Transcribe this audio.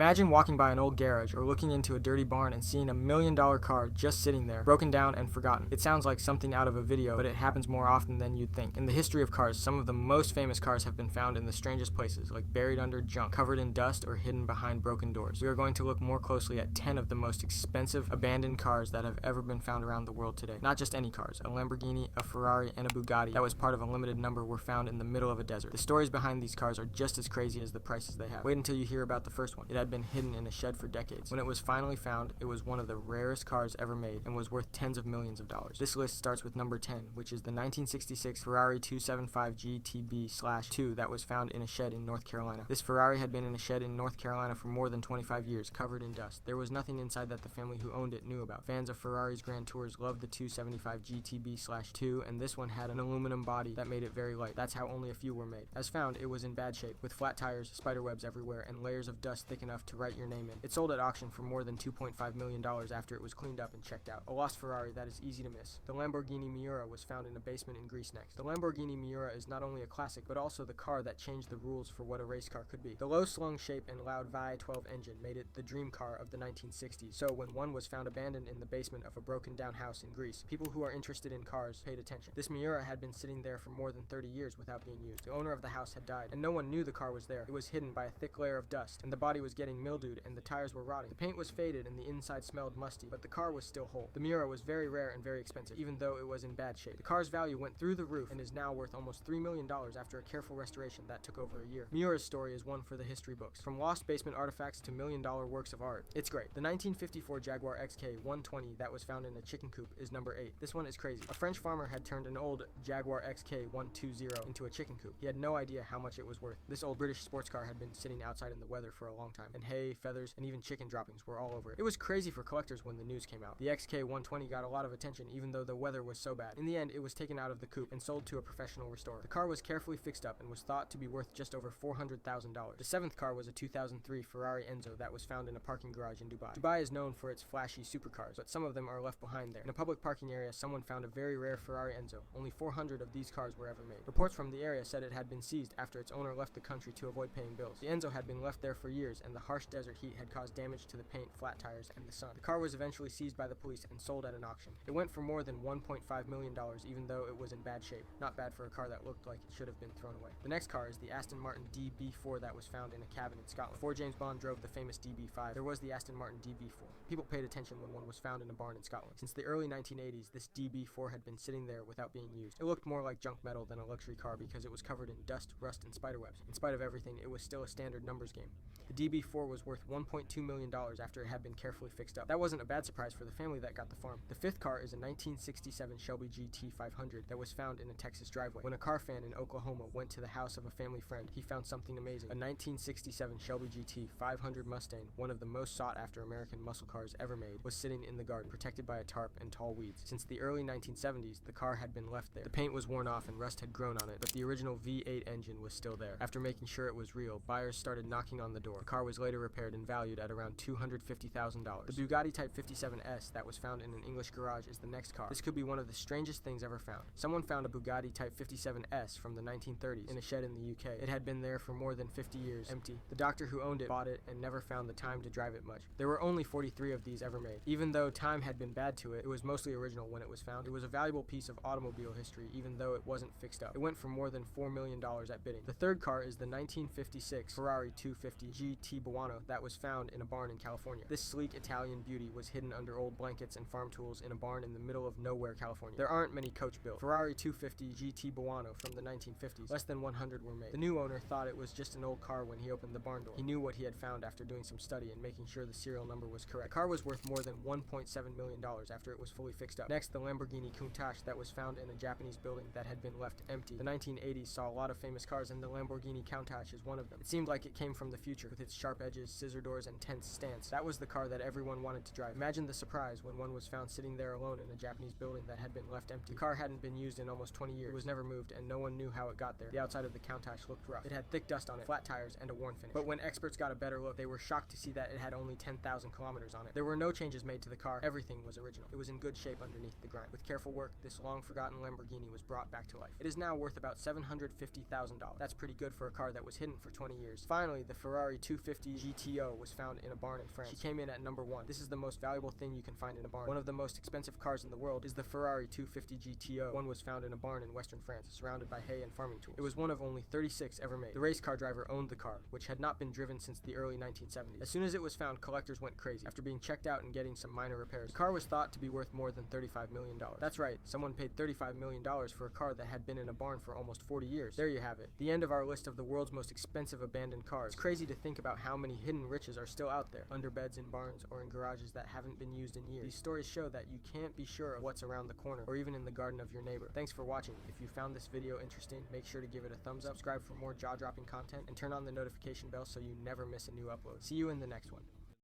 Imagine walking by an old garage or looking into a dirty barn and seeing $1 million car just sitting there, broken down and forgotten. It sounds like something out of a video, but it happens more often than you'd think. In the history of cars, some of the most famous cars have been found in the strangest places, like buried under junk, covered in dust, or hidden behind broken doors. We are going to look more closely at 10 of the most expensive abandoned cars that have ever been found around the world today. Not just any cars. A Lamborghini, a Ferrari, and a Bugatti that was part of a limited number were found in the middle of a desert. The stories behind these cars are just as crazy as the prices they have. Wait until you hear about the first one. It had been hidden in a shed for decades. When it was finally found, it was one of the rarest cars ever made and was worth tens of millions of dollars. This list starts with number 10, which is the 1966 Ferrari 275 GTB/2 that was found in a shed in North Carolina. This Ferrari had been in a shed in North Carolina for more than 25 years, covered in dust. There was nothing inside that the family who owned it knew about. Fans of Ferrari's Grand Tours loved the 275 GTB/2, and this one had an aluminum body that made it very light. That's how only a few were made. As found, it was in bad shape, with flat tires, spiderwebs everywhere, and layers of dust thick enough to write your name in. It sold at auction for more than $2.5 million after it was cleaned up and checked out. A lost Ferrari that is easy to miss. The Lamborghini Miura was found in a basement in Greece next. The Lamborghini Miura is not only a classic, but also the car that changed the rules for what a race car could be. The low-slung shape and loud V12 engine made it the dream car of the 1960s, so when one was found abandoned in the basement of a broken-down house in Greece, people who are interested in cars paid attention. This Miura had been sitting there for more than 30 years without being used. The owner of the house had died, and no one knew the car was there. It was hidden by a thick layer of dust, and the body was getting mildewed, and the tires were rotting. The paint was faded, and the inside smelled musty, but the car was still whole. The Miura was very rare and very expensive, even though it was in bad shape. The car's value went through the roof and is now worth almost $3 million after a careful restoration that took over a year. Miura's story is one for the history books. From lost basement artifacts to million-dollar works of art. It's great. The 1954 Jaguar XK 120 that was found in a chicken coop is number 8. This one is crazy. A French farmer had turned an old Jaguar XK 120 into a chicken coop. He had no idea how much it was worth. This old British sports car had been sitting outside in the weather for a long time, and hay, feathers, and even chicken droppings were all over it. It was crazy for collectors when the news came out. The XK 120 got a lot of attention even though the weather was so bad. In the end, it was taken out of the coop and sold to a professional restorer. The car was carefully fixed up and was thought to be worth just over $400,000. The 7th car was a 2003 Ferrari Enzo that was found in a parking garage in Dubai. Dubai is known for its flashy supercars, but some of them are left behind there. In a public parking area, someone found a very rare Ferrari Enzo. Only 400 of these cars were ever made. Reports from the area said it had been seized after its owner left the country to avoid paying bills. The Enzo had been left there for years, and the harsh desert heat had caused damage to the paint, flat tires, and the sun. The car was eventually seized by the police and sold at an auction. It went for more than $1.5 million, even though it was in bad shape. Not bad for a car that looked like it should have been thrown away. The next car is the Aston Martin DB4 that was found in a cabin in Scotland. Before James Bond drove the famous DB5, there was the Aston Martin DB4. People paid attention when one was found in a barn in Scotland. Since the early 1980s, this DB4 had been sitting there without being used. It looked more like junk metal than a luxury car because it was covered in dust, rust, and spiderwebs. In spite of everything, it was still a standard numbers game. The DB4 was worth $1.2 million after it had been carefully fixed up. That wasn't a bad surprise for the family that got the farm. The 5th car is a 1967 Shelby GT 500 that was found in a Texas driveway. When a car fan in Oklahoma went to the house of a family friend, he found something amazing. A 1967 Shelby GT 500 Mustang, one of the most sought-after American muscle cars ever made, was sitting in the garden, protected by a tarp and tall weeds. Since the early 1970s, the car had been left there. The paint was worn off and rust had grown on it, but the original V8 engine was still there. After making sure it was real, buyers started knocking on the door. The car was later repaired and valued at around $250,000. The Bugatti Type 57S that was found in an English garage is the next car. This could be one of the strangest things ever found. Someone found a Bugatti Type 57S from the 1930s in a shed in the UK. It had been there for more than 50 years, empty. The doctor who owned it bought it and never found the time to drive it much. There were only 43 of these ever made. Even though time had been bad to it, it was mostly original when it was found. It was a valuable piece of automobile history even though it wasn't fixed up. It went for more than $4 million at bidding. The 3rd car is the 1956 Ferrari 250 GT Buono that was found in a barn in California. This sleek Italian beauty was hidden under old blankets and farm tools in a barn in the middle of nowhere, California. There aren't many coach built. Ferrari 250 GT Buono from the 1950s. Less than 100 were made. The new owner thought it was just an old car when he opened the barn door. He knew what he had found after doing some study and making sure the serial number was correct. The car was worth more than $1.7 million after it was fully fixed up. Next, the Lamborghini Countach that was found in a Japanese building that had been left empty. The 1980s saw a lot of famous cars, and the Lamborghini Countach is one of them. It seemed like it came from the future, with its sharp edges, scissor doors, and tense stance. That was the car that everyone wanted to drive. Imagine the surprise when one was found sitting there alone in a Japanese building that had been left empty. The car hadn't been used in almost 20 years. It was never moved, and no one knew how it got there. The outside of the Countach looked rough. It had thick dust on it, flat tires, and a worn finish. But when experts got a better look, they were shocked to see that it had only 10,000 kilometers on it. There were no changes made to the car. Everything was original. It was in good shape underneath the grind. With careful work, this long-forgotten Lamborghini was brought back to life. It is now worth about $750,000. That's pretty good for a car that was hidden for 20 years. Finally, the Ferrari 250 250 GTO was found in a barn in France. She came in at number 1. This is the most valuable thing you can find in a barn. One of the most expensive cars in the world is the Ferrari 250 GTO. One was found in a barn in western France, surrounded by hay and farming tools. It was one of only 36 ever made. The race car driver owned the car, which had not been driven since the early 1970s. As soon as it was found, collectors went crazy. After being checked out and getting some minor repairs, the car was thought to be worth more than $35 million. That's right, someone paid $35 million for a car that had been in a barn for almost 40 years. There you have it, the end of our list of the world's most expensive abandoned cars. It's crazy to think about how many hidden riches are still out there, under beds in barns or in garages that haven't been used in years. These stories show that you can't be sure of what's around the corner, or even in the garden of your neighbor. Thanks for watching. If you found this video interesting, make sure to give it a thumbs up, subscribe for more jaw-dropping content, and turn on the notification bell so you never miss a new upload. See you in the next one.